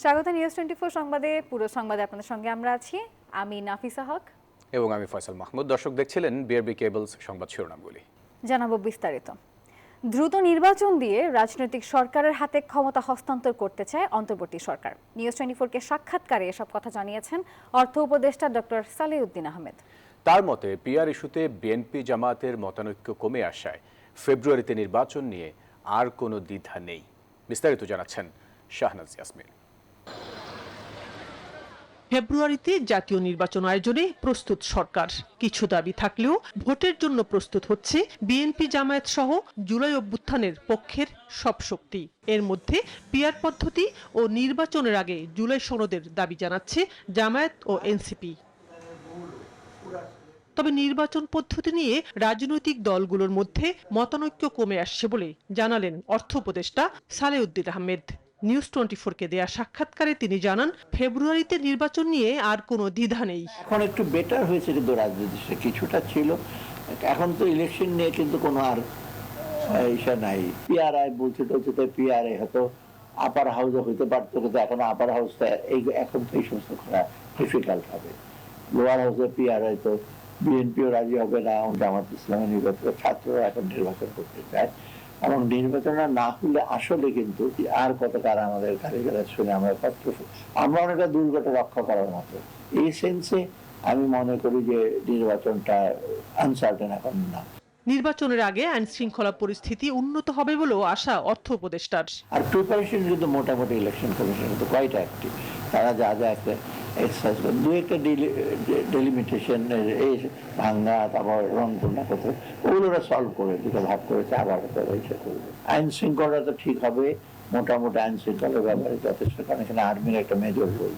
স্বাগত নিউজ 24 সংবাদে। পুরো সংবাদে আপনাদের সঙ্গে আমরা আছি, আমি নাফিসা হক এবং আমি ফয়সাল মাহমুদ। দর্শক দেখছিলেন বিআরবি কেবলস সংবাদ শিরোনামগুলি। জানাবো বিস্তারিত। দ্রুত নির্বাচন দিয়ে রাজনৈতিক সরকারের হাতে ক্ষমতা হস্তান্তর করতে চায় অন্তর্বর্তী সরকার। নিউজ 24-কে সাক্ষাৎকারে এসব কথা জানিয়েছেন অর্থ উপদেষ্টা ডক্টর সালেউদ্দিন আহমেদ। তার মতে পিআর ইস্যুতে বিএনপি জামায়াতের মতানৈক্য কমে আসায় ফেব্রুয়ারিতে নির্বাচন নিয়ে আর কোনো দ্বিধা নেই। বিস্তারিত জানাচ্ছেন শাহনাজ ইয়াসমিন। ফেব্রুয়ারিতে জাতীয় নির্বাচন আয়োজনে প্রস্তুত সরকার। কিছু দাবি থাকলেও ভোটের জন্য প্রস্তুত হচ্ছে বিএনপি জামায়াত সহ জুলাই অভ্যুত্থানের পক্ষের সব শক্তি। এর মধ্যে পিআর পদ্ধতি ও নির্বাচনের আগে জুলাই সনদের দাবি জানাচ্ছে জামায়াত ও এনসিপি। তবে নির্বাচন পদ্ধতি নিয়ে রাজনৈতিক দলগুলোর মধ্যে মতানৈক্য কমে আসছে বলে জানালেন অর্থ উপদেষ্টা সালেউদ্দিন আহমেদ। নিউজ 24-কে দেয়া সাক্ষাৎকারে তিনি জানান, ফেব্রুয়ারিতে নির্বাচন নিয়ে আর কোনো দ্বিধা নেই। এখন একটু বেটার হয়েছে, কিন্তু রাজনীতিতে কিছুটা ছিল, এখন তো ইলেকশন নিয়ে কিন্তু কোনো আর ইসা নাই। পিআরআই বলছে তো পিআরআই হয়তো আপার হাউসে হইতে পারতো, কিন্তু এখন আপার হাউসটা এখন তো এই সমস্ত করা ডিফিকাল্ট হবে। লোয়ার হাউসে পিআরআই তো বিএনপিও রাজি হবে না, জামাত ইসলামের নির্বাচন, ছাত্ররা এখন নির্বাচন করতে চায়। এবং নির্বাচন না হলে আসলে কিন্তু আর কতকার আমাদের কারিগর শুনে আমরা অনেকটা দুর্গত রক্ষা করার মতো। এই সেন্সে আমি মনে করি যে নির্বাচনটা আনসার্টেন এখন না। নির্বাচনের আগে আইন শৃঙ্খলা পরিস্থিতি উন্নত হবে বলেও আশা অর্থ উপদেষ্টার। আর প্রিপারেশন কিন্তু মোটামুটি ইলেকশন কমিশন কিন্তু কোয়াইট অ্যাক্টিভ। তারা যা যা একটা এক্সারসাইজ করে, দু একটা ডেলিমিটেশন এই ভাঙ্গা, তারপর রংপুর না কোথাও, ওগুলো সলভ করে দুটো ভাগ করেছে, আবার ইসে করবে। আইন শৃঙ্খলা তো ঠিক হবে, মোটামুটি আইন শৃঙ্খলার ব্যাপারে যথেষ্ট, কারণ এখানে আর্মির একটা মেজর রোল।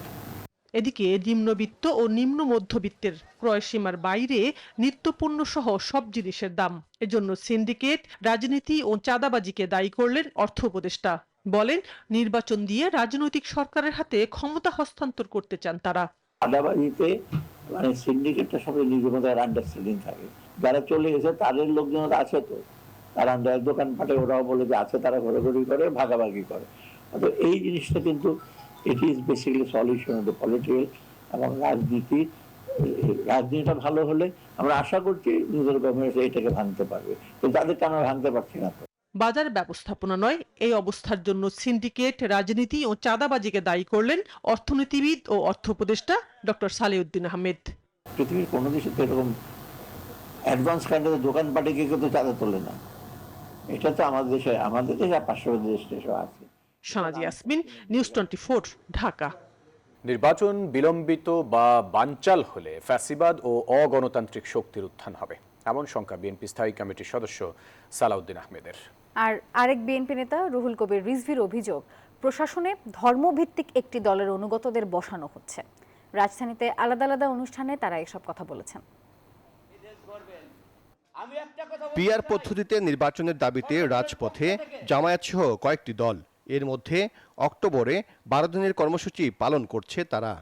এদিকে নিম্নবিত্ত ও নিম্ন মধ্যবিত্তের ক্রয় সীমার বাইরে নিত্যপণ্য সহ সব জিনিসের দাম। এজন্য সিন্ডিকেট, রাজনীতি ও চাঁদাবাজিকে দায়ী করলেন অর্থ উপদেষ্টা। বলেন, নির্বাচন দিয়ে রাজনৈতিক সরকারের হাতে ক্ষমতা হস্তান্তর করতে চান তারা। চাঁদাবাজিতে মানে সিন্ডিকেটটার সঙ্গে নিজের মধ্যে আন্ডারস্ট্যান্ডিং থাকে। যারা চলে গেছে তাদের লোকজন আছে, তো তারা দোকানপাটে ওরাও বলে যে আছে, তারা ঘোরাঘুরি করে, ভাগাভাগি করে। তো এই জিনিসটা কিন্তু it is basically solution of the political এবং রাজনীতিটা ভালো হলে আমরা আশা করছি নিজের গভর্নমেন্ট এটাকে ভাঙতে পারবে, কিন্তু তাদেরকে আমরা ভাঙতে পারছি না। বাজার ব্যবস্থাপনা নয়, এই অবস্থার জন্য সিন্ডিকেট, রাজনীতি ও চাঁদাবাজিকে দায়ী করলেন অর্থনীতিবিদ ও অর্থ উপদেষ্টা ডক্টর সালেউদ্দিন আহমেদ। পৃথিবীর কোনো দেশে তো এরকম অ্যাডভান্স কান্ট্রিতে দোকানপাটে গিয়ে কিন্তু চাঁদা তোলে না। এটা তো আমাদের দেশে পার্শ্ববর্তী দেশে আছে। শাহনাজ ইয়াসমিন, নিউজ 24, ঢাকা। নির্বাচন বিলম্বিত বা বানচাল হলে ফ্যাসিবাদ ও অগণতান্ত্রিক শক্তির উত্থান হবে, এমন শঙ্কা বিএনপি স্থায়ী কমিটির সদস্য সালাউদ্দিন আহমেদের। আর আরেক বিএনপি নেতা রুহুল কবির রিজভির অভিযোগ, প্রশাসনে ধর্মভিত্তিক একটি দলের অনুগতদের বসানো হচ্ছে। রাজধানীতে আলাদা আলাদা অনুষ্ঠানে তারা এসব কথা বলেছেন। পিআর পদ্ধতিতে নির্বাচনের দাবিতে রাজপথে জামায়াত সহ কয়েকটি দল। এর মধ্যে অক্টোবরে 12 দিনের কর্মসূচি পালন করছে তারা।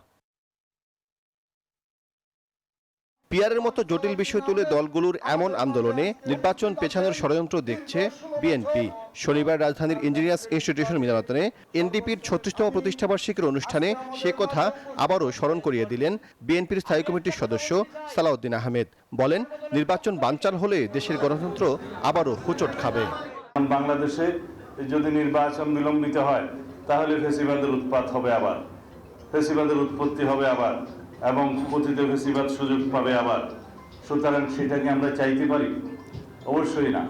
পিআরের মতো জটিল বিষয় তুলে দলগুলোর এমন আন্দোলনে নির্বাচন পেছানোর ষড়যন্ত্র দেখছে বিএনপি। শনিবার রাজধানীর ইঞ্জিনিয়ার্স ইনস্টিটিউশন মিলনায়তনে এনডিপির 36তম প্রতিষ্ঠাবার্ষিকীর অনুষ্ঠানে সে কথা আবারও স্মরণ করিয়ে দিলেন বিএনপির স্থায়ী কমিটির সদস্য সালাউদ্দিন আহমেদ। বলেন, নির্বাচন বানচাল হলে দেশের গণতন্ত্র আবারও হোঁচট খাবে। বাংলাদেশে যদি নির্বাচন বিলম্বিত হয় তাহলে ফ্যাসিবাদের উৎপাত হবে আবার, ফ্যাসিবাদের উৎপত্তি হবে আবার, এবং পতিত ফ্যাসিবাদ সুযোগ পাবে আবার। সুতরাং সেটাকে আমরা চাইতে পারি? অবশ্যই না।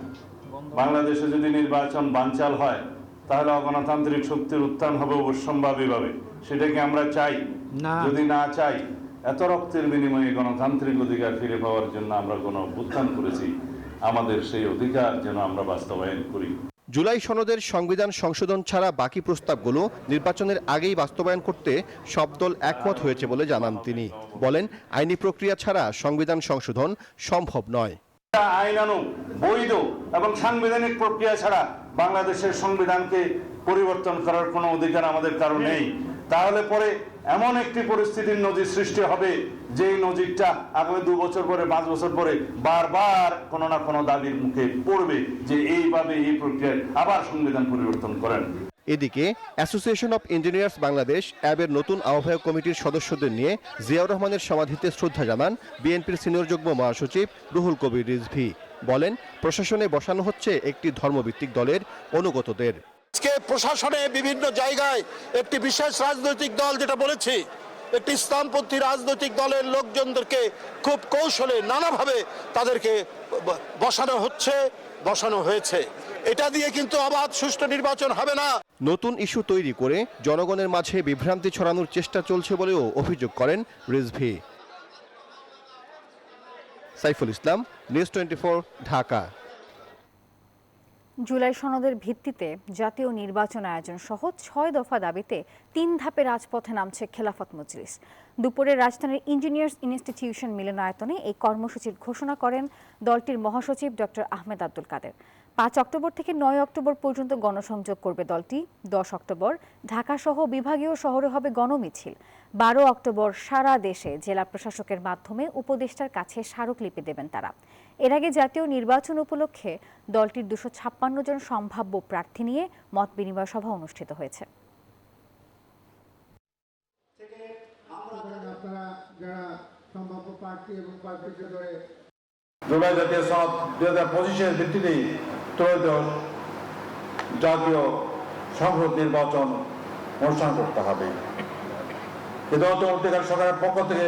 বাংলাদেশে যদি নির্বাচন বানচাল হয় তাহলে অগণতান্ত্রিক শক্তির উত্থান হবে অবশ্যম্ভাবীভাবে। সেটাকে আমরা চাই? যদি না চাই, এত রক্তের বিনিময়ে গণতান্ত্রিক অধিকার ফিরে পাওয়ার জন্য আমরা গণঅভ্যুত্থান করেছি, আমাদের সেই অধিকার যেন আমরা বাস্তবায়ন করি। জুলাই সনদের সংবিধান সংশোধন ছাড়া বাকি প্রস্তাবগুলো নির্বাচনের আগেই বাস্তবায়ন করতে সব দল একমত হয়েছে বলে জানান তিনি। বলেন, আইনি প্রক্রিয়া ছাড়া সংবিধান সংশোধন সম্ভব নয়। আইনানুগ, বৈধ এবং সাংবিধানিক প্রক্রিয়া ছাড়া বাংলাদেশের সংবিধানকে পরিবর্তন করার কোনো অধিকার আমাদের কারো নেই। তাহলে পরে এমন একটি পরিস্থিতির নজির সৃষ্টি হবে, যেই নজিরটা আগামী 2 বছর পরে, 5 বছর পরে বারবার কোনো না কোনো দাবির মুখে পড়বে যে এইভাবে এই প্রক্রিয়ায় আবার সংবিধান পরিবর্তন করেন। এদিকে অ্যাসোসিয়েশন অব ইঞ্জিনিয়ার্স বাংলাদেশ অ্যাবের নতুন আহ্বায়ক কমিটির সদস্যদের নিয়ে জিয়াউর রহমানের সমাধিতে শ্রদ্ধা জানান বিএনপির সিনিয়র যুগ্ম মহাসচিব রুহুল কবির রিজভী। বলেন, প্রশাসনে বসানো হচ্ছে একটি ধর্মভিত্তিক দলের অনুগতদের। আজকে প্রশাসনে বিভিন্ন জায়গায় একটি বিশেষ রাজনৈতিক দল, যেটা বলেছি, একটি ইসলামপন্থী রাজনৈতিক দলের লোকজনদেরকে খুব কৌশলে নানাভাবে তাদেরকে বসানো হয়েছে। এটা দিয়ে কিন্তু অবাধ সুষ্ঠু নির্বাচন হবে না। নতুন ইস্যু তৈরি করে জনগণের মাঝে বিভ্রান্তি ছড়ানোর চেষ্টা চলছে বলেও অভিযোগ করেন রিজভী। সাইফুল ইসলাম, নিউজ 24, ঢাকা। জুলাই সনদের ভিত্তিতে জাতীয় নির্বাচন আয়োজন সহ 6 দফা দাবিতে 3 ধাপে রাজপথে নামছে খেলাফত মজলিস। দুপুরে রাজধানীর ইঞ্জিনিয়ার্স ইনস্টিটিউশন মিলনায়তনে এই কর্মসূচির ঘোষণা করেন দলটির মহাসচিব ডক্টর আহমেদ আব্দুল কাদের। 5 অক্টোবর থেকে 9 অক্টোবর পর্যন্ত গণসংযোগ করবে দলটি। 10 অক্টোবর ঢাকা সহ বিভাগীয় শহরে হবে গণমিছিল। 12 অক্টোবর সারা দেশে জেলা প্রশাসকের মাধ্যমে উপদেষ্টার কাছে স্মারকলিপি দেবেন তারা। এর আগে জাতীয় নির্বাচন উপলক্ষে দলটির 256 জন সম্ভাব্য প্রার্থী নিয়ে মত বিনিময় সভা অনুষ্ঠিত হয়েছে। জুলাই জাতীয় সনদ 2025-এর ভিত্তিতেই ত্রয়োদশ জাতীয় সংসদ নির্বাচন অনুষ্ঠান করতে হবে। কিন্তু অন্তর্বর্তীকালীন সরকারের পক্ষ থেকে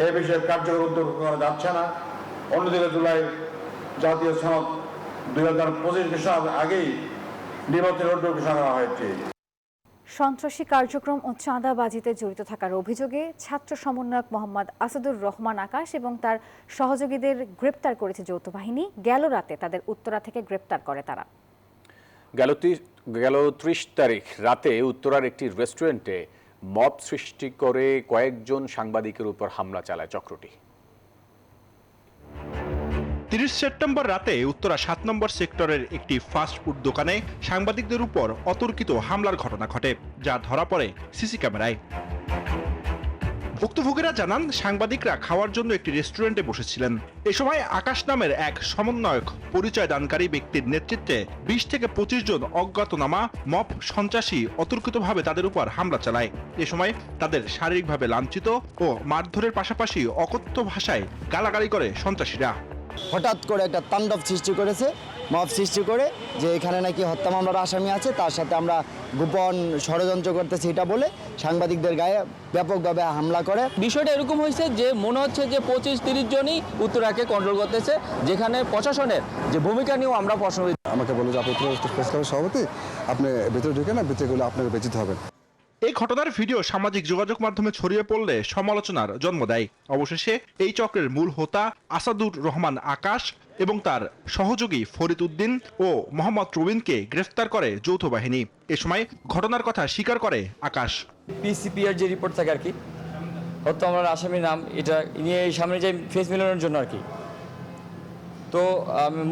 এই বিষয়ে কার্যকর উদ্যোগ করা যাচ্ছে না। অন্যদিকে জুলাই জাতীয় সনদ 2025 ঘোষণার আগেই নির্বাচনের উদ্যোগ ঘোষণা করা হয়েছে। সন্ত্রাসী কার্যক্রম ও চাঁদাবাজিতে জড়িত থাকার অভিযোগে ছাত্র সমন্বয়ক মোহাম্মদ আসাদুর রহমান আকাশ এবং তার সহযোগীদের গ্রেপ্তার করেছে যৌথ বাহিনী। গেল রাতে তাদের উত্তরা থেকে গ্রেপ্তার করে তারা। গেল 30 তারিখ রাতে উত্তরার একটি রেস্টুরেন্টে মব সৃষ্টি করে কয়েকজন সাংবাদিকের উপর হামলা চালায় চক্রটি। 30 সেপ্টেম্বর রাতে উত্তরা 7 নম্বর সেক্টরের একটি ফাস্ট ফুড দোকানে সাংবাদিকদের উপর অতর্কিত হামলার ঘটনা ঘটে, যা ধরা পড়ে সিসি ক্যামেরায়। ভুক্তভোগীরা জানান, সাংবাদিকরা খাওয়ার জন্য একটি রেস্টুরেন্টে বসেছিলেন। এ সময় আকাশ নামের এক সমন্বয়ক পরিচয় দানকারী ব্যক্তির নেতৃত্বে 20 থেকে 25 জন অজ্ঞাতনামা মব সন্ত্রাসী অতর্কিতভাবে তাদের উপর হামলা চালায়। এ সময় তাদের শারীরিকভাবে লাঞ্ছিত ও মারধরের পাশাপাশি অকথ্য ভাষায় গালাগালি করে সন্ত্রাসীরা। হঠাৎ করে একটা তাণ্ডব সৃষ্টি করেছে, মব সৃষ্টি করে যে এখানে নাকি হত্যা মামলার আসামি আছে, তার সাথে আমরা গোপন ষড়যন্ত্র করতেছি এটা বলে সাংবাদিকদের গায়ে ব্যাপকভাবে হামলা করে। বিষয়টা এরকম হয়েছে যে মনে হচ্ছে যে 25-30 জনই উত্তরাকে কন্ট্রোল করতেছে, যেখানে প্রশাসনের যে ভূমিকা নিয়েও আমরা প্রশ্ন। আমাকে বলল যে আপনি প্রেস ক্লাবের সভাপতি, আপনি ভেতরে ঢুকে না, বেঁচে গেলে আপনাকে বেঁচে হবে। এই ঘটনার ভিডিও সামাজিক যোগাযোগ মাধ্যমে ছড়িয়ে পড়লে সমালোচনার জন্ম দেয়। অবশেষে এই চক্রের মূল হোতা আসাদুর রহমান আকাশ এবং তার সহযোগী ফরিদ উদ্দিন ও মোহাম্মদ রবিনকে গ্রেফতার করে যৌথ বাহিনী। এ সময় ঘটনার কথা স্বীকার করে আকাশ। পিসিপিআর যে রিপোর্ট থাকে আর কি, হত্যা মামলার আসামির নাম, এটা নিয়ে সামনে যে ফেস মিলানোর জন্য আর কি। তো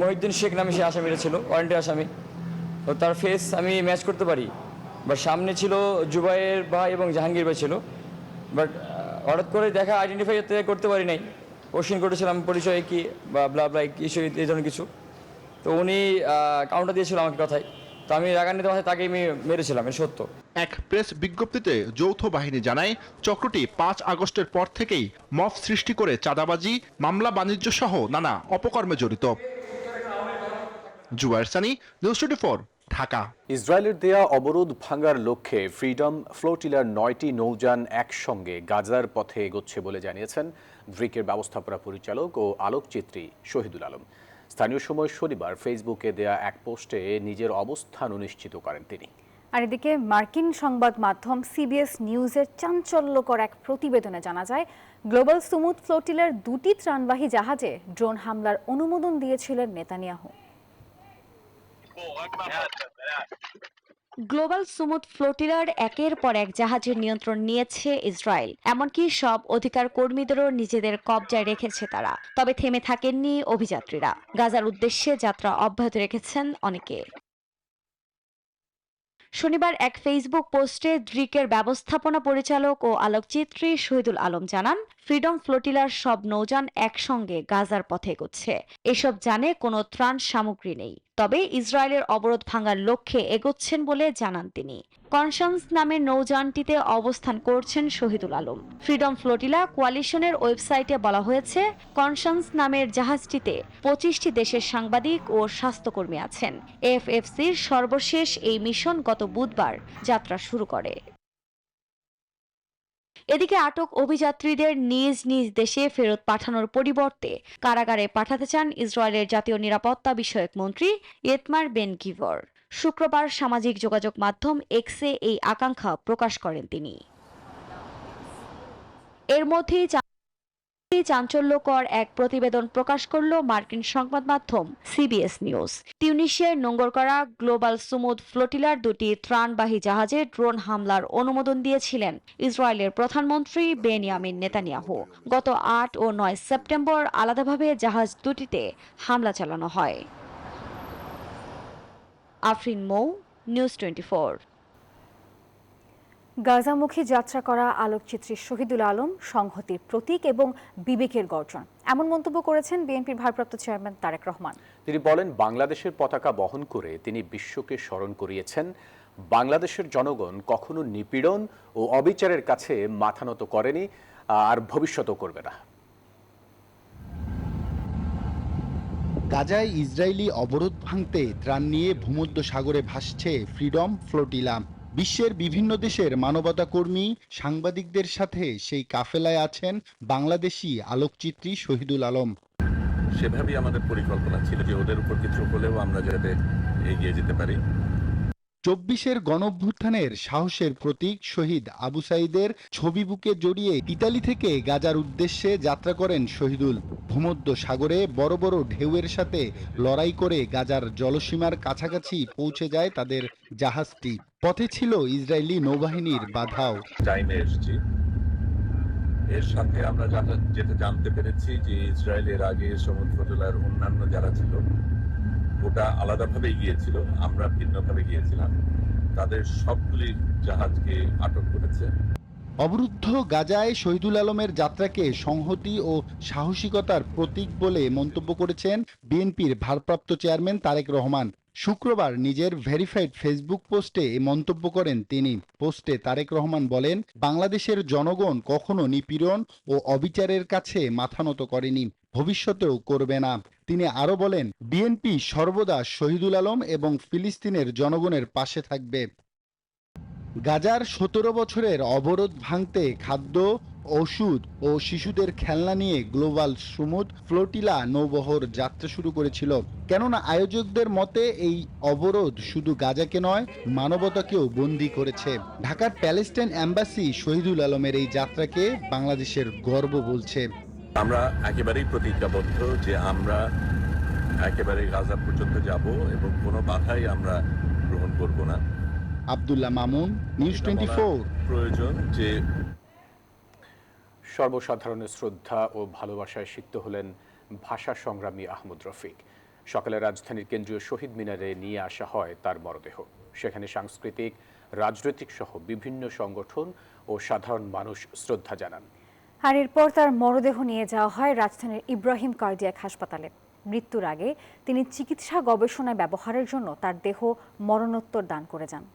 মহিউদ্দিন শেখ নামে সে আসামিরা ছিল, ওয়ারেন্টের আসামি। তো তার ফেস আমি ম্যাচ করতে পারি, বাট সামনে ছিল জুবাইর ভাই এবং জাহাঙ্গীর ভাই ছিল, বাট হঠাৎ করে দেখা আইডেন্টিফাই করতে পারি নাই। কোশ্চেন করেছিলাম পরিচয় কি বা ব্লা ব্লা কিছু এই ধরনের কিছু। তো উনি কাউন্টার দিয়েছিল আমাকে কথায়, তো আমি রাগান্বিত ভাষায় তাকে আমি মেরেছিলাম, এর সত্য। এক প্রেস বিজ্ঞপ্তিতে যৌথ বাহিনী জানায়, চক্রটি 5 আগস্টের পর থেকেই মব সৃষ্টি করে চাঁদাবাজি, মামলা বাণিজ্য সহ নানা অপকর্মে জড়িত। জুবায়ের সানি, নিউজ 24, ঢাকা। ইসরায়েলের দেয়া অবরোধ ভাঙার লক্ষ্যে ফ্রিডম ফ্লোটিলার 9টি নৌযান একসঙ্গে গাজার পথে এগোচ্ছে বলে জানিয়েছেন ড্রিকের ব্যবস্থাপনা পরিচালক ও আলোকচিত্রী শহীদুল আলম। স্থানীয় সময় শনিবার ফেসবুকে দেয়া এক পোস্টে নিজের অবস্থান নিশ্চিত করেন তিনি। আর এদিকে মার্কিন সংবাদ মাধ্যম সিবিএস নিউজের চাঞ্চল্যকর এক প্রতিবেদনে জানা যায়, গ্লোবাল সুমুদ ফ্লোটিলার 2টি ত্রাণবাহী জাহাজে ড্রোন হামলার অনুমোদন দিয়েছিলেন নেতানিয়াহু। গ্লোবাল সুমুদ ফ্লোটিলার একের পর এক জাহাজের নিয়ন্ত্রণ নিয়েছে ইসরায়েল। এমনকি সব অধিকার কর্মীদেরও নিজেদের কবজায় রেখেছে তারা। তবে থেমে থাকেননি অভিযাত্রীরা। গাজার উদ্দেশ্যে যাত্রা অব্যাহত রেখেছেন অনেকে। শনিবার এক ফেসবুক পোস্টে ড্রিকের ব্যবস্থাপনা পরিচালক ও আলোকচিত্রী শহীদুল আলম জানান, ফ্রিডম ফ্লোটিলার সব নৌযান একসঙ্গে গাজার পথে এগোচ্ছে। এসব যানে কোনো ত্রাণ সামগ্রী নেই, তবে ইসরায়েলের অবরোধ ভাঙার লক্ষ্যে এগোচ্ছেন বলে জানান তিনি। কনসান্স নামের নৌযানটিতে অবস্থান করছেন শহীদুল আলম। ফ্রিডম ফ্লোটিলা কোয়ালিশনের ওয়েবসাইটে বলা হয়েছে, কনসান্স নামের জাহাজটিতে 25টি দেশের সাংবাদিক ও স্বাস্থ্যকর্মী আছেন। এফএফসির সর্বশেষ এই মিশন গত বুধবার যাত্রা শুরু করে। এদিকে আটক অভিযাত্রীদের নিজ নিজ দেশে ফেরত পাঠানোর পরিবর্তে কারাগারে পাঠাতে চান ইসরায়েলের জাতীয় নিরাপত্তা বিষয়ক মন্ত্রী ইতমার বেন গিভর। শুক্রবার সামাজিক যোগাযোগ মাধ্যম এক্সে এই আকাঙ্ক্ষা প্রকাশ করেন তিনি। এর মধ্যেই চাঞ্চল্যকর এক প্রতিবেদন প্রকাশ করল মার্কিন সংবাদ মাধ্যম সিবিএস নিউজ। তিউনিশিয়ায় নোঙ্গর করা গ্লোবাল সুমুদ ফ্লোটিলার দুটি ত্রাণবাহী জাহাজে ড্রোন হামলার অনুমোদন দিয়েছিলেন ইসরায়েলের প্রধানমন্ত্রী বেনিয়ামিন নেতানিয়াহু। গত 8 ও 9 সেপ্টেম্বর আলাদাভাবে জাহাজ দুটিতে হামলা চালানো হয়। আফরিন মৌ, নিউজ 24। গাজামুখী যাত্রা করা আলোকচিত্রী শহীদুল আলম সংহতির প্রতীক এবং বিবেকের গর্জন, এমন মন্তব্য করেছেন বিএনপির ভারপ্রাপ্ত চেয়ারম্যান তারেক রহমান। তিনি বলেন, বাংলাদেশের পতাকা বহন করে তিনি বিশ্বকে স্মরণ করিয়েছেন বাংলাদেশের জনগণ কখনো নিপীড়ন ও অবিচারের কাছে মাথা নত করেনি, আর ভবিষ্যতেও করবে না। গাজায় ইসরায়েলি অবরোধ ভাঙতে ত্রাণ নিয়ে ভূমধ্য সাগরে ভাসছে ফ্রিডম ফ্লোটিলা। বিশ্বের বিভিন্ন দেশের মানবতা কর্মী, সাংবাদিকদের সাথে সেই কাফেলায় আছেন বাংলাদেশি আলোকচিত্রী শহীদুল আলম। সেভাবেই আমাদের পরিকল্পনা ছিল যে ওদের উপর কিছু হলেও আমরা যাতে এগিয়ে যেতে পারি। 24-এর গণঅভ্যুত্থানের সাহসের প্রতীক শহীদ আবু সাইদের ছবি বুকে জড়িয়ে ইতালি থেকে গাজার উদ্দেশ্যে যাত্রা করেন শহীদুল। ভূমধ্য সাগরে বড় বড় ঢেউয়ের সাথে লড়াই করে গাজার জলসীমার কাছাকাছি পৌঁছে যায় তাদের জাহাজটি। পথে ছিল ইসরায়েলি নৌবাহিনীর বাধাও। টাইমে এসেছি, এর সাথে আমরা যেটা জানতে পেরেছি যে ইসরায়েলের আগে সমুদ্র জেলার অন্যান্য যারা ছিল ওটা আলাদাভাবে গিয়েছিল, আমরা ভিন্নভাবে গিয়েছিলাম, তাদের সবগুলি জাহাজকে আটক করেছে। অবরুদ্ধ গাজায় শহীদুল আলমের যাত্রাকে সংহতি ও সাহসিকতার প্রতীক বলে মন্তব্য করেছেন বিএনপির ভারপ্রাপ্ত চেয়ারম্যান তারেক রহমান। শুক্রবার নিজের ভেরিফাইড ফেসবুক পোস্টে এ মন্তব্য করেন তিনি। পোস্টে তারেক রহমান বলেন, বাংলাদেশের জনগণ কখনো নিপীড়ন ও অবিচারের কাছে মাথা নত করেনি, ভবিষ্যতেও করবে না। তিনি আরো বলেন, বিএনপি সর্বদা শহীদুল আলম এবং ফিলিস্তিনের জনগণের পাশে থাকবে। গাজার 17 বছরের অবরোধ ভাঙতে খাদ্য, ওষুধ ও শিশুদের খেলনা নিয়ে গ্লোবাল সুমুদ ফ্লোটিলা নৌবহর যাত্রা শুরু করেছিল। কেননা আয়োজকদের মতে এই অবরোধ শুধু গাজাকে নয়, মানবতাকেও বন্দী করেছে। ঢাকার প্যালেস্টাইন এম্বাসি শহীদুল আলমের এই যাত্রাকে বাংলাদেশের গর্ব বলছে। আমরা একেবারেই প্রতিজ্ঞাবদ্ধ যে আমরা একেবারে গাজা পর্যন্ত যাব এবং কোনো বাধাই আমরা গ্রহণ করব না। আব্দুল্লাহ মামুন, নিউজ 24। প্রয়োজন যে সর্বসাধারণের শ্রদ্ধা ও ভালোবাসায় সিক্ত হলেন ভাষা সংগ্রামী আহমদ রফিক। সকালে রাজধানীর কেন্দ্রীয় শহীদ মিনারে নিয়ে আসা হয় তার মরদেহ। সেখানে সাংস্কৃতিক, রাজনৈতিক সহ বিভিন্ন সংগঠন ও সাধারণ মানুষ শ্রদ্ধা জানান। আর এরপর তার মরদেহ নিয়ে যাওয়া হয় রাজধানীর ইব্রাহিম কার্ডিয়াক হাসপাতালে। মৃত্যুর আগে তিনি চিকিৎসা গবেষণায় ব্যবহারের জন্য তার দেহ মরণোত্তর দান করে যান।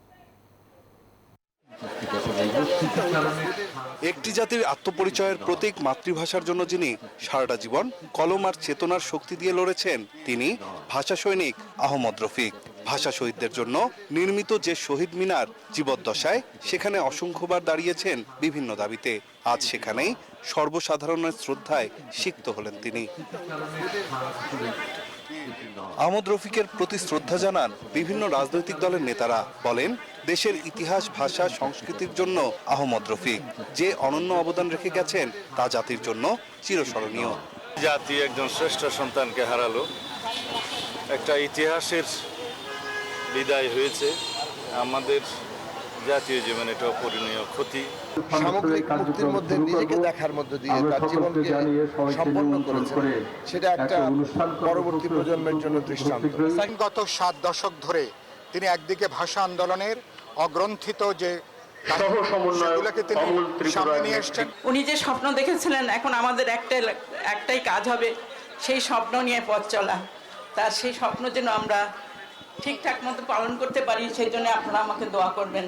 একটি জাতির আত্মপরিচয়ের প্রতীক মাতৃভাষার জন্য যিনি সারাটা জীবন কলম আর চেতনার শক্তি দিয়ে লড়েছেন, তিনি ভাষা সৈনিক আহমদ রফিক। ভাষা শহীদদের জন্য নির্মিত যে শহীদ মিনার জীবদ্দশায়, সেখানে অসংখ্যবার দাঁড়িয়েছেন বিভিন্ন দাবিতে। আজ সেখানেই সর্বসাধারণের শ্রদ্ধায় সিক্ত হলেন তিনি। আহমদ রফিকের প্রতি শ্রদ্ধা জানান বিভিন্ন রাজনৈতিক দলের নেতারা। বলেন, দেশের ইতিহাস, ভাষা, সংস্কৃতির জন্য আহমদ রফিক যে অনন্য অবদান রেখে গেছেন তা জাতির জন্য চিরস্মরণীয়। জাতি একজন শ্রেষ্ঠ সন্তানকে হারালো, একটা ইতিহাসের বিদায় হয়েছে। আমাদের জাতীয় জীবনে এটা অপূরণীয় ক্ষতি। সামগ্রিক মুক্তির মধ্যে নিজেকে দেখার মধ্যে দিয়ে তার জীবনকে সম্পন্ন করেছেন, সেটা একটা পরবর্তী প্রজন্মের জন্য দৃষ্টান্ত। গত 7 দশক ধরে তিনি একদিকে ভাষা আন্দোলনের অগ্রন্থিত যে সহ সমন্বয়ক অমল ত্রিপুরা উনি যে স্বপ্ন দেখেছিলেন, এখন আমাদের একটাই কাজ হবে সেই স্বপ্ন নিয়ে পথ চলা। তার সেই স্বপ্ন যেন আমরা ঠিকঠাক মতো পালন করতে পারি, সেই জন্য আপনারা আমাকে দোয়া করবেন।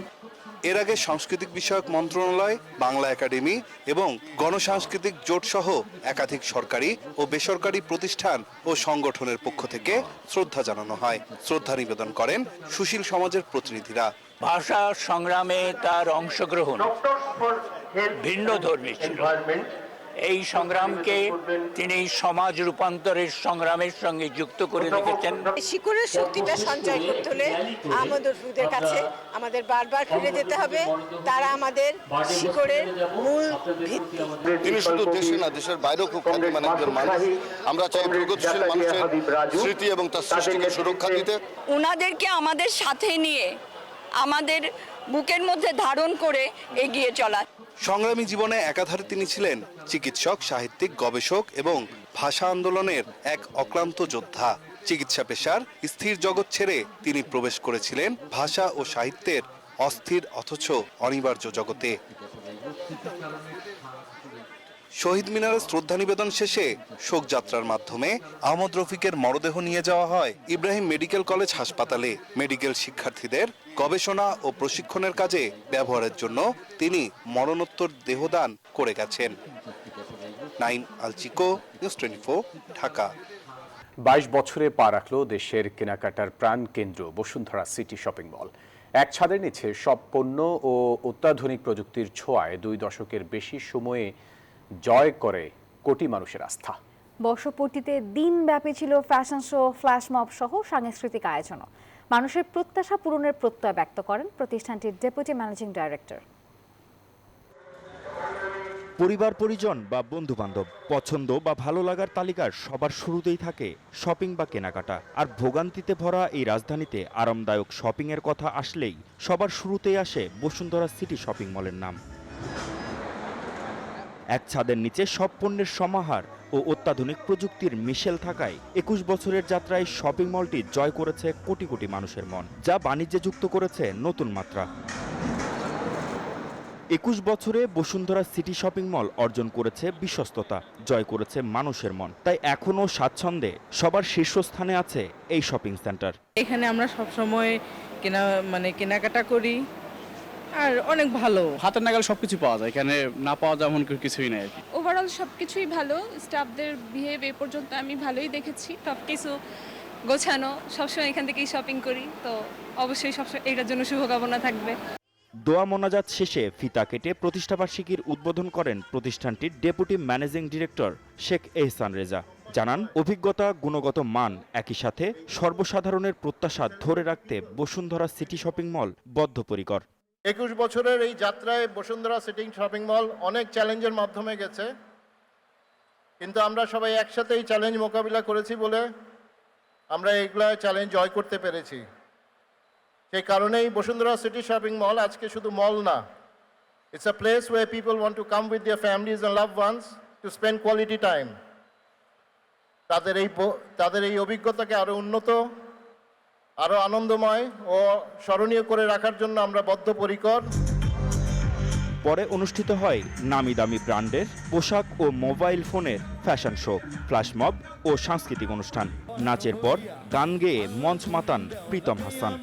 এর আগে সাংস্কৃতিক বিষয়ক মন্ত্রণালয়, বাংলা একাডেমি এবং গণসাংস্কৃতিক জোট সহ একাধিক সরকারি ও বেসরকারি প্রতিষ্ঠান ও সংগঠনের পক্ষ থেকে শ্রদ্ধা জানানো হয়। শ্রদ্ধা নিবেদন করেন সুশীল সমাজের প্রতিনিধিরা। ভাষা সংগ্রামে তার অংশগ্রহণ ভিন্ন ধর্মী ছিল। এই সংগ্রামকে তিনি সমাজ রূপান্তরের সংগ্রামের সঙ্গে যুক্ত করে রেখেছেন। শিকড়ের শক্তিটা সঞ্চয় করতে হলে আমাদের কাছে আমাদের বারবার ফিরে যেতে হবে। তারা আমাদের শিকড়ের মূল ভিত্তি। তিনি শুধু দেশে না, দেশের বাইরেও খুব খ্যাতিমান একজন মানুষ। আমরা চাই প্রগতিশীল মানুষের স্মৃতি এবং তার সৃষ্টিকে সুরক্ষা দিতে। ওনাদেরকে আমাদের সাথে নিয়ে আমাদের বুকের মধ্যে ধারণ করে এগিয়ে চলা। সংগ্রামী জীবনে একাধারে তিনি ছিলেন চিকিৎসক, সাহিত্যিক, গবেষক এবং ভাষা আন্দোলনের এক অক্লান্ত যোদ্ধা। চিকিৎসা পেশার স্থির জগৎ ছেড়ে তিনি প্রবেশ করেছিলেন ভাষা ও সাহিত্যের অস্থির অথচ অনিবার্য জগতে। শহীদ মিনারে শ্রদ্ধা নিবেদন শেষে শোকযাত্রার মাধ্যমে আহমদ রফিকের মরদেহ নিয়ে যাওয়া হয় ইব্রাহিম মেডিকেল কলেজ হাসপাতালে। মেডিকেল শিক্ষার্থীদের গবেষণা ও প্রশিক্ষণের কাজে ব্যবহারের জন্য তিনি মরণোত্তর দেহদান করে গেছেন। নাইম আলচিকো, নিউজ 24, ঢাকা। 22 বছরে পা রাখল দেশের কেনাকাটার প্রাণ কেন্দ্র বসুন্ধরা সিটি শপিং মল। এক ছাদের নিচে সব পণ্য ও অত্যাধুনিক প্রযুক্তির ছোঁয়ায় 2 দশকের বেশি সময়ে জয় করে কোটি মানুষের আস্থা। বর্ষপূর্তিতে দিনব্যাপী ছিল ফ্যাশন শো, ফ্ল্যাশ মব সহ সাংস্কৃতিক আয়োজনও। মানুষের প্রত্যাশা পূরণের প্রত্যয় ব্যক্ত করেন প্রতিষ্ঠানটির ডেপুটি ম্যানেজিং ডাইরেক্টর। পরিবার পরিজন বা বন্ধু বান্ধব পছন্দ বা ভালো লাগার তালিকার সবার শুরুতেই থাকে শপিং বা কেনাকাটা। আর ভোগান্তিতে ভরা এই রাজধানীতে আরামদায়ক শপিং এর কথা আসলেই সবার শুরুতেই আসে বসুন্ধরা সিটি শপিং মলের নাম। এক ছাদের নিচে সব পণ্যের সমাহার ও অত্যাধুনিক প্রযুক্তির মিশেল থাকায় 21 বছরের যাত্রায় শপিং মলটি জয় করেছে কোটি কোটি মানুষের মন, যা বাণিজ্যে যুক্ত করেছে নতুন মাত্রা। 21 বছরে বসুন্ধরা সিটি শপিং মল অর্জন করেছে বিশ্বস্ততা, জয় করেছে মানুষের মন। তাই এখনো স্বাচ্ছন্দ্যে সবার শীর্ষস্থানে আছে এই শপিং সেন্টার। এখানে আমরা সব সময় কেনাকাটা করি আর অনেক ভালো, হাতের নাগাল সবকিছু পাওয়া যায়, এখানে না পাওয়া যায় এমন কিছুই নাই। ওভারঅল সবকিছুই ভালো, স্টাফদের বিহেভ এ পর্যন্ত আমি ভালোই দেখেছি। সবকিছু গোছানো, সবসময় এখান থেকেই শপিং করি, তো অবশ্যই সবসময় এটার জন্য শুভকামনা থাকবে। দোয়া মোনাজাত শেষে ফিতা কেটে প্রতিষ্ঠাবার্ষিকীর উদ্বোধন করেন প্রতিষ্ঠানটির ডেপুটি ম্যানেজিং ডিরেক্টর শেখ এহসান রেজা। জানান, অভিজ্ঞতা, গুণগত মান, একই সাথে সর্বসাধারণের প্রত্যাশা ধরে রাখতে বসুন্ধরা সিটি শপিং মল বদ্ধপরিকর। 21 বছরের এই যাত্রায় বসুন্ধরা সিটি শপিং মল অনেক চ্যালেঞ্জের মাধ্যমে গেছে, কিন্তু আমরা সবাই একসাথে এই চ্যালেঞ্জ মোকাবিলা করেছি বলে আমরা এইগুলা চ্যালেঞ্জ জয় করতে পেরেছি। সেই কারণেই বসুন্ধরা সিটি শপিং মল আজকে শুধু মল না, it's a place where people want to come with their families and loved ones to spend quality time. তাদের এই অভিজ্ঞতাকে আরো উন্নত, আরো আনন্দময় ও স্মরণীয় করে রাখার জন্য আমরা বদ্ধপরিকর। পরে অনুষ্ঠিত হয় নামি দামি ব্র্যান্ডের পোশাক ও মোবাইল ফোনের ফ্যাশন শো, ফ্ল্যাশ মব ও সাংস্কৃতিক অনুষ্ঠান। নাচের পর গান গেয়ে মঞ্চ মাতান প্রীতম হাসান।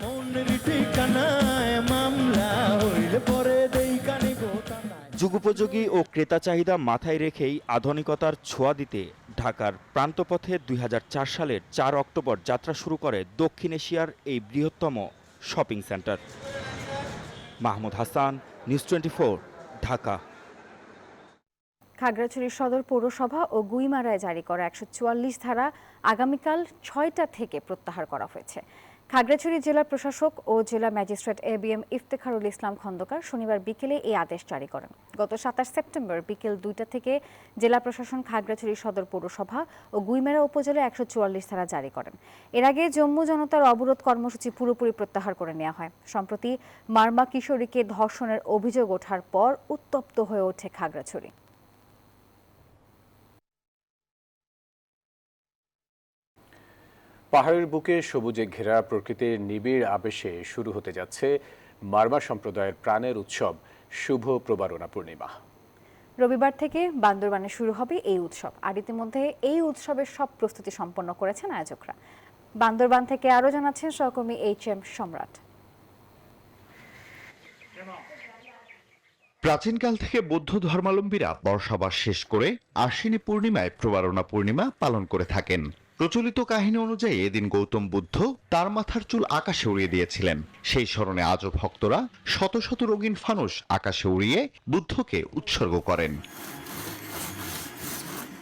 যুগোপযোগী ও ক্রেতা চাহিদা মাথায় রেখেই আধুনিকতার ছোঁয়া দিতে ঢাকার প্রান্তপথে 2004 সালের 4 অক্টোবর যাত্রা শুরু করে দক্ষিণ এশিয়ার এই বৃহত্তম shopping centre. Mahmud Hasan, news 24, Dhaka. Khagrachhari সদর পৌরসভা ও গুইমারায় জারি করা 144 ধারা আগামীকাল 6টা থেকে প্রত্যাহার করা হয়েছে। খাগড়াছড়ি জেলা প্রশাসক ও জেলা ম্যাজিস্ট্রেট ABM ইফতেখারুল ইসলাম খন্দকার শনিবার বিকেলে এই আদেশ জারি করেন। গত 27 সেপ্টেম্বর বিকেল 2টা থেকে জেলা প্রশাসন খাগড়াছড়ি সদর পৌরসভা ও গুইমারা উপজেলায় 144 ধারা জারি করেন। এর আগে জম্মু জনতার অবরোধ কর্মসূচি পুরোপুরি প্রত্যাহার করে নেওয়া হয়। সম্প্রতি মারমা কিশোরীকে ধর্ষণের অভিযোগ ওঠার পর উত্তপ্ত হয়ে ওঠে খাগড়াছড়ি। পাহাড়ের বুকে সবুজে ঘেরা প্রকৃতির নিবিড় আবেশে শুরু হতে যাচ্ছে মারমা সম্প্রদায়ের প্রাণের উৎসব শুভ প্রবারণা পূর্ণিমা। রবিবার থেকে বান্দরবানে শুরু হবে এই উৎসব, আর ইতিমধ্যে এই উৎসবের সব প্রস্তুতি সম্পন্ন করেছেন আয়োজকরা। বান্দরবান থেকে আরও জানাচ্ছেন সহকর্মী HM সম্রাট। প্রাচীনকাল থেকে বৌদ্ধ ধর্মাবলম্বীরা বর্ষাবাস শেষ করে আশ্বিনী পূর্ণিমায় প্রবারণা পূর্ণিমা পালন করে থাকেন। প্রচলিত কাহিনী অনুযায়ী এদিন গৌতম বুদ্ধ তার মাথার চুল আকাশে উড়িয়ে দিয়েছিলেন। সেই স্মরণে আজও ভক্তরা শত শত রঙিন ফানুস আকাশে উড়িয়ে বুদ্ধকে উৎসর্গ করেন।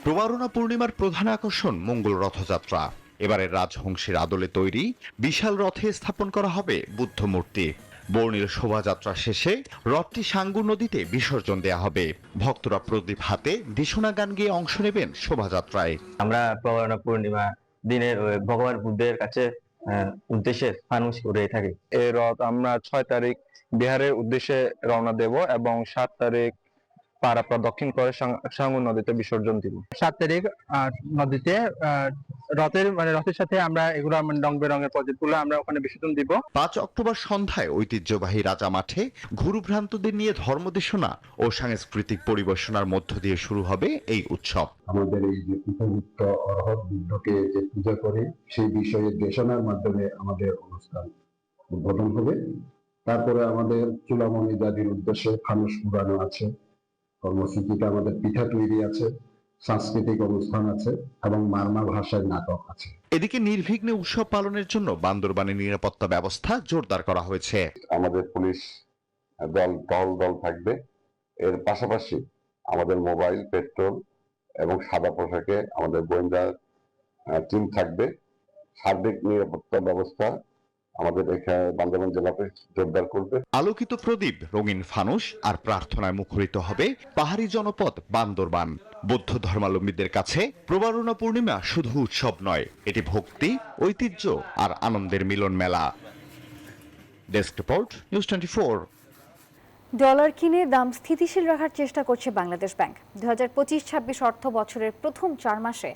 প্রবারণা পূর্ণিমার প্রধান আকর্ষণ মঙ্গল রথযাত্রা। এবারের রাজহংসের আদলে তৈরি বিশাল রথে স্থাপন করা হবে বুদ্ধ মূর্তি। বর্ণিল শোভাযাত্রা শেষে রথটি সাঙ্গু নদীতে বিসর্জন দেয়া হবে। ভক্তরা প্রদীপ হাতে দিশনা গান গেয়ে অংশ নেবেন শোভাযাত্রায়। আমরা প্রবারণা পূর্ণিমা দিনে ভগবান বুদ্ধের কাছে উদ্দেশ্যে ফানুস করে থাকি। এই রথ আমরা 6 তারিখ বিহারের উদ্দেশ্যে রওনা দেব এবং 7 তারিখ পারাপ্রা দক্ষিণ করে সাঙ্গু নদীতে বিসর্জন দিব। 7 তারিখ নদীতে রথের সাথে আমরা এগুলো রং বেরঙের প্রজেক্টগুলো আমরা ওখানে বিসর্জন দিব। 5 অক্টোবর সন্ধ্যায় ঐতিহ্যবাহী রাজা মাঠে ঘুরুভ্রান্তদের নিয়ে ধর্মদেশনা ও সাংস্কৃতিক পরিবেশনার মধ্য দিয়ে শুরু হবে এই উৎসব। আমাদের এই যে উপযুক্ত অর্হত বুদ্ধকে যে পূজা করে সেই বিষয়ে দেশনার মাধ্যমে আমাদের অনুষ্ঠান উদ্বোধন হবে। তারপরে আমাদের চুলামণি জাতির উদ্দেশ্যে ফানুস উড়ানো আছে, কর্মসূচিতে আমাদের পিঠা তৈরি আছে, সাংস্কৃতিক অনুষ্ঠান আছে এবং মারমা ভাষার নাটক আছে। এদিকে নির্বিঘ্নে উৎসব পালনের জন্য বান্দরবানের নিরাপত্তা ব্যবস্থা জোরদার করা হয়েছে। আমাদের পুলিশ দল থাকবে। এর পাশাপাশি আমাদের মোবাইল, পেট্রোল এবং সাদা পোশাকে আমাদের গোয়েন্দা টিম থাকবে। সার্বিক নিরাপত্তা ব্যবস্থা আমাদের এখানে বান্দরবান জেলাতে জোরদার করবে। আলোকিত প্রদীপ, রঙিন ফানুস আর প্রার্থনায় মুখরিত হবে পাহাড়ি জনপদ বান্দরবান। বৌদ্ধ ধর্মাবলম্বীদের কাছে প্রবারণা পূর্ণিমা শুধু উৎসব নয়, এটি ভক্তি, ঐতিহ্য আর আনন্দের মিলন মেলা। Desk report, news 24। ডলার কিনে দাম স্থিতিশীল রাখার চেষ্টা করছে বাংলাদেশ ব্যাংক। 2025-26 অর্থ বছরের প্রথম 4 মাসে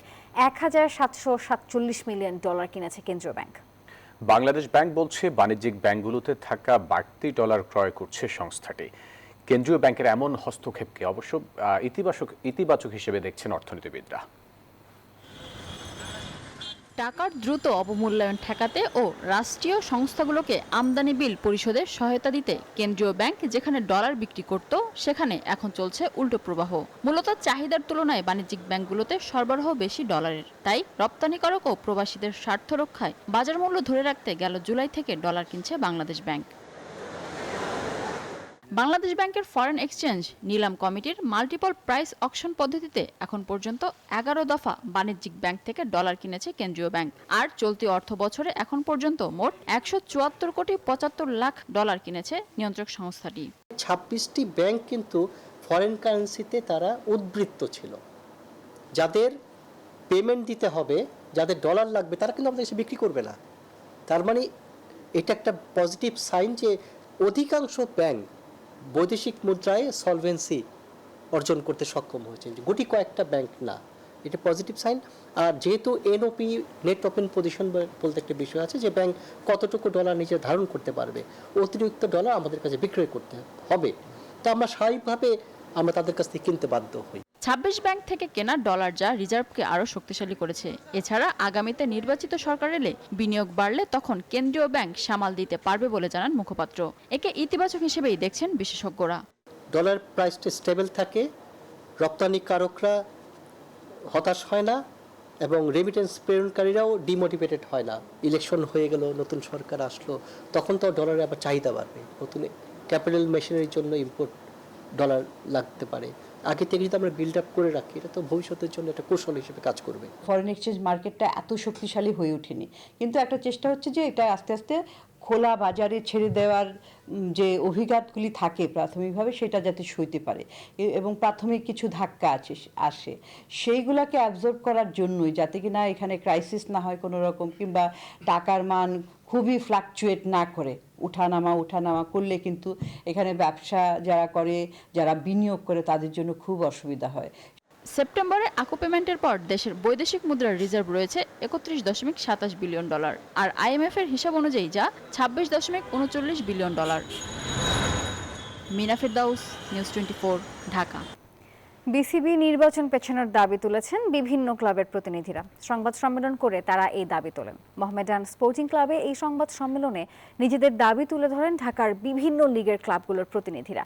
1747 মিলিয়ন ডলার কিনেছে কেন্দ্রীয় ব্যাংক। বাংলাদেশ ব্যাংক বলছে বাণিজ্যিক ব্যাংকগুলোতে থাকা বাড়তি ডলার ক্রয় করছে সংস্থাটি। কেন্দ্রীয় ব্যাংকের এমন হস্তক্ষেপকে অবশ্য ইতিবাচক হিসেবে দেখছেন অর্থনীতিবিদরা। টাকার দ্রুত অবমূল্যায়ন ঠেকাতে ও রাষ্ট্রীয় সংস্থাগুলোকে আমদানি বিল পরিশোধে সহায়তা দিতে কেন্দ্রীয় ব্যাংক যেখানে ডলার বিক্রি করত, সেখানে এখন চলছে উল্টো প্রবাহ। মূলত চাহিদার তুলনায় বাণিজ্যিক ব্যাংকগুলোতে সরবরাহ বেশি ডলারের, তাই রপ্তানিকারক ও প্রবাসীদের স্বার্থ রক্ষায় বাজার মূল্য ধরে রাখতে গেল জুলাই থেকে ডলার কিনছে বাংলাদেশ ব্যাংক। বাংলাদেশ ব্যাংকের ফরেন এক্সচেঞ্জ নিলাম কমিটির মাল্টিপল প্রাইস অকশন পদ্ধতিতে এখন পর্যন্ত 11 দফা বাণিজ্যিক ব্যাংক থেকে ডলার কিনেছে কেন্দ্রীয় ব্যাংক। আর চলতি অর্থ বছরে এখন পর্যন্ত মোট 174 কোটি 75 লাখ ডলার কিনেছে নিয়ন্ত্রক সংস্থাটি। 26টি ব্যাংক কিন্তু ফরেন কারেন্সিতে তারা উদ্বৃত্ত ছিল। যাদের পেমেন্ট দিতে হবে, যাদের ডলার লাগবে, তারা কিন্তু আমাদের এসে বিক্রি করবে না। তার মানে এটা একটা পজিটিভ সাইন যে অধিকাংশ ব্যাংক বৈদেশিক মুদ্রায় সলভেন্সি অর্জন করতে সক্ষম হয়েছে, গুটি কয়েকটা ব্যাংক না। এটা পজিটিভ সাইন। আর যেহেতু এনওপি, নেট ওপেন পজিশন বলতে একটা বিষয় আছে যে ব্যাংক কতটুকু ডলার নিজে ধারণ করতে পারবে, অতিরিক্ত ডলার আমাদের কাছে বিক্রয় করতে হবে। তা আমরা স্বাভাবিকভাবে আমরা তাদের কাছ থেকে কিনতে বাধ্য হই। 26 ব্যাংক থেকে কেনা ডলার যা রিজার্ভকে আরও শক্তিশালী করেছে। এছাড়া আগামীতে নির্বাচিত সরকার এলে বিনিয়োগ বাড়লে তখন কেন্দ্রীয় ব্যাংক সামাল দিতে পারবে বলে জানান মুখপাত্র। একে ইতিবাচক হিসেবেই দেখছেন বিশেষজ্ঞরা। ডলার প্রাইসটা স্টেবল থাকে, রপ্তানিকারকরা হতাশ হয় না এবং রেমিটেন্স প্রেরণকারীরাও ডিমোটিভেটেড হয় না। ইলেকশন হয়ে গেল, নতুন সরকার আসলো, তখন তো ডলারের আবার চাহিদা বাড়বে। নতুন ক্যাপিটাল মেশিনারির জন্য ইম্পোর্ট ডলার লাগতে পারে। আগে থেকে যদি আমরা বিল্ড আপ করে রাখি, এটা তো ভবিষ্যতের জন্য একটা কৌশল হিসেবে কাজ করবে। ফরেন এক্সচেঞ্জ মার্কেটটা এত শক্তিশালী হয়ে ওঠেনি, কিন্তু একটা চেষ্টা হচ্ছে যে এটা আস্তে আস্তে খোলা বাজারে ছেড়ে দেওয়ার যে অভিঘাতগুলি থাকে প্রাথমিকভাবে, সেটা যাতে সইতে পারে এবং প্রাথমিক কিছু ধাক্কা আসে সেইগুলোকে অ্যাবজর্ব করার জন্যই, যাতে কিনা এখানে ক্রাইসিস না হয় কোনো রকম, কিংবা টাকার মান খুবই ফ্লাকচুয়েট না করে। উঠানামা করলে কিন্তু এখানে ব্যবসা যারা করে, যারা বিনিয়োগ করে, তাদের জন্য খুব অসুবিধা হয়। সেপ্টেম্বরে আকু পেমেন্টের পর দেশের বৈদেশিক মুদ্রার রিজার্ভ রয়েছে 31.27 বিলিয়ন ডলার, আর IMF এর হিসাব অনুযায়ী যা 26.39 বিলিয়ন ডলার। মিনা ফেরদাউস, নিউজ 24, ঢাকা। বিসিবি নির্বাচন পেছানোর দাবি তুলেছেন বিভিন্ন ক্লাবের প্রতিনিধিরা। সংবাদ সম্মেলন করে তারা এই দাবি তোলেন। মোহামেডান স্পোর্টিং ক্লাবে এই সংবাদ সম্মেলনে নিজেদের দাবি তুলে ধরেন ঢাকার বিভিন্ন লিগের ক্লাবগুলোর প্রতিনিধিরা।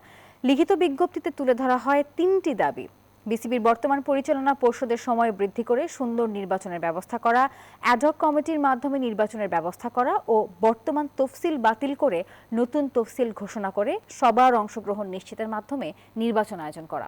লিখিত বিজ্ঞপ্তিতে তুলে ধরা হয় 3টি দাবি: বিসিবির বর্তমান পরিচালনা পর্ষদের সময় বৃদ্ধি করে সুন্দর নির্বাচনের ব্যবস্থা করা, অ্যাডহক কমিটির মাধ্যমে নির্বাচনের ব্যবস্থা করা ও বর্তমান তফসিল বাতিল করে নতুন তফসিল ঘোষণা করে সবার অংশগ্রহণ নিশ্চিতের মাধ্যমে নির্বাচন আয়োজন করা।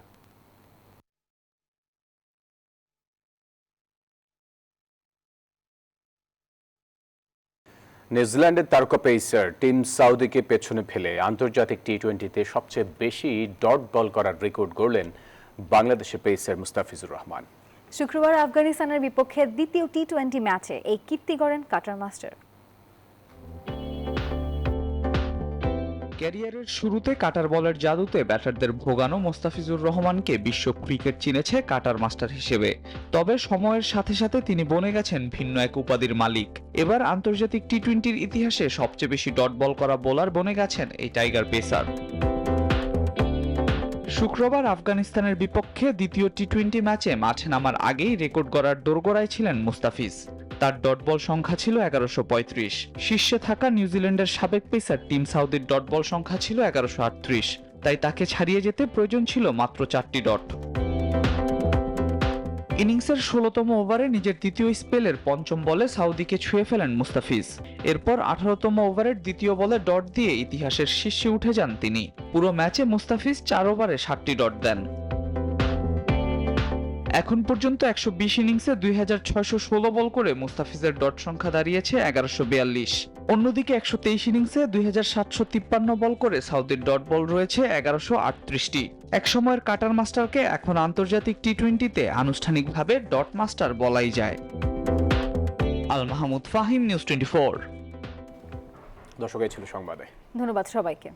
নিউজিল্যান্ডের তারকা পেসার টিম সাউদিকে পেছনে ফেলে আন্তর্জাতিক টি-20তে সবচেয়ে বেশি ডট বল করার রেকর্ড গড়লেন বাংলাদেশের পেসার মুস্তাফিজুর রহমান। শুক্রবার আফগানিস্তানের বিপক্ষে দ্বিতীয় টি-20 ম্যাচে এই কীর্তি গড়েন কাটার মাস্টার। ক্যারিয়ারের শুরুতে কাটার বলের জাদুতে ব্যাটারদের ভোগানো মোস্তাফিজুর রহমানকে বিশ্ব ক্রিকেট চিনেছে কাটার মাস্টার হিসেবে। তবে সময়ের সাথে সাথে তিনি বনে গেছেন ভিন্ন এক উপাধির মালিক। এবার আন্তর্জাতিক টি-20র ইতিহাসে সবচেয়ে বেশি ডট বল করা বোলার বনে গেছেন এই টাইগার পেসার। শুক্রবার আফগানিস্তানের বিপক্ষে দ্বিতীয় টি-20 ম্যাচে মাঠে নামার আগেই রেকর্ড গড়ার দোরগোড়ায় ছিলেন মুস্তাফিজ। তার ডট বল সংখ্যা ছিল 1135। শীর্ষে থাকা নিউজিল্যান্ডের সাবেক পেসার টিম সাউদির ডট বল সংখ্যা ছিল 1138। তাই তাকে ছাড়িয়ে যেতে প্রয়োজন ছিল মাত্র 4টি ডট। ইনিংসের 16তম ওভারে নিজের দ্বিতীয় স্পেলের 5ম বলে সাউদিকে ছুঁয়ে ফেলেন মুস্তাফিজ। এরপর 18তম ওভারের দ্বিতীয় বলে ডট দিয়ে ইতিহাসের শীর্ষে উঠে যান তিনি। পুরো ম্যাচে মুস্তাফিজ 4 ওভারে 7টি ডট দেন। এখন পর্যন্ত 120 ইনিংসে 2616 বল করে মুস্তাফিজের ডট সংখ্যা দাঁড়িয়েছে 1142। অন্যদিকে 123 ইনিংসে 2753 বল করে সাউদির ডট বল রয়েছে 1138টি। একসময়ের কাটার মাস্টারকে এখন আন্তর্জাতিক টি-20তে আনুষ্ঠানিকভাবে ডট মাস্টার বলাই যায়। আল মাহমুদ ফাহিম, নিউজ 24। দর্শক, এই ছিল সংবাদে। ধন্যবাদ সবাইকে।